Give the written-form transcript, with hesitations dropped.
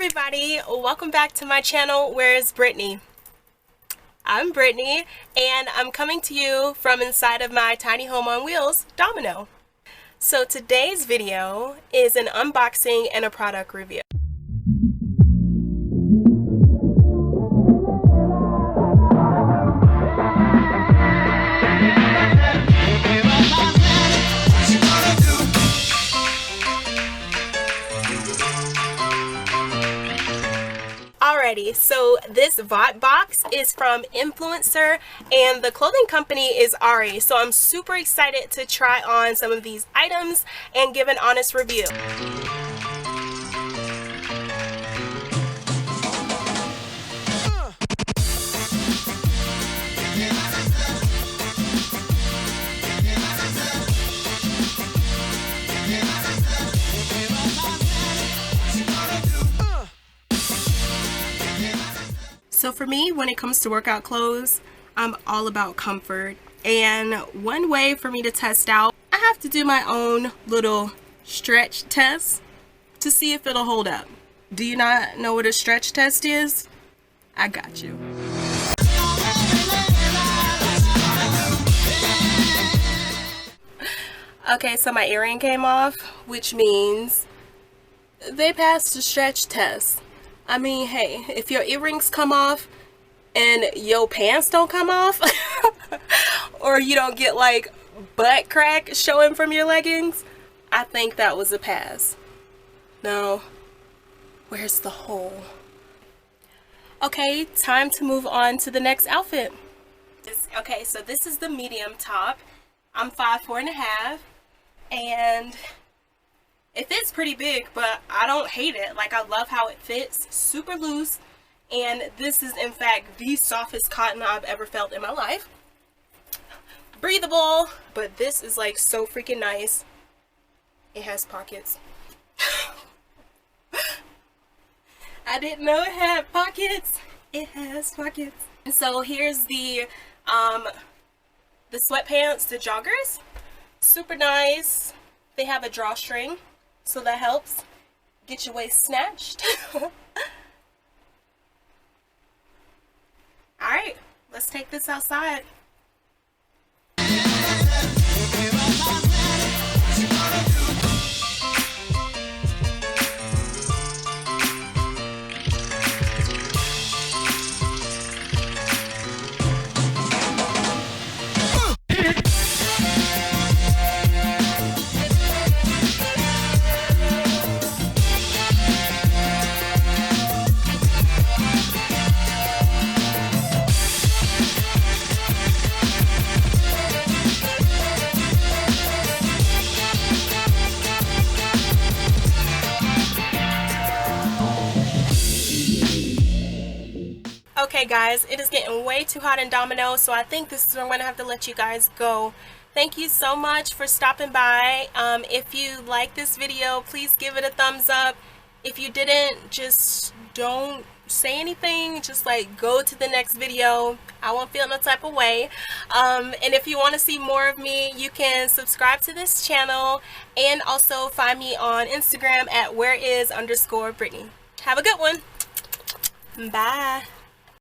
everybody, welcome back to my channel. Where's Brittany? I'm Brittany and I'm coming to you from inside of my tiny home on wheels, Domino. So today's video is an unboxing and a product review. Alrighty, so this VOT box is from Influencer and the clothing company is Aerie. So I'm super excited to try on some of these items and give an honest review. So for me, when it comes to workout clothes, I'm all about comfort. And one way for me to test out, I have to do my own little stretch test to see if it'll hold up. Do you not know what a stretch test is? I got you. Okay, so my earring came off, which means they passed the stretch test. I mean, hey, if your earrings come off and your pants don't come off or you don't get like butt crack showing from your leggings, I think that was a pass. Now, where's the hole? Okay, time to move on to the next outfit. Okay, so this is the medium top. I'm 5'4.5" and it fits pretty big, but I don't hate it. Like, I love how it fits, super loose, and this is in fact the softest cotton I've ever felt in my life. Breathable, but this is like so freaking nice. It has pockets. I didn't know it had pockets. It has pockets. And so here's the sweatpants, the joggers. Super nice. They have a drawstring, so that helps get your waist snatched. Alright, let's take this outside. Okay guys, it is getting way too hot in Domino, so I think this is where I'm going to have to let you guys go. Thank you so much for stopping by. If you like this video, please give it a thumbs up. If you didn't, just don't say anything. Just like go to the next video. I won't feel no type of way. And if you want to see more of me, you can subscribe to this channel and also find me on Instagram at whereis_Brittany. Have a good one. Bye.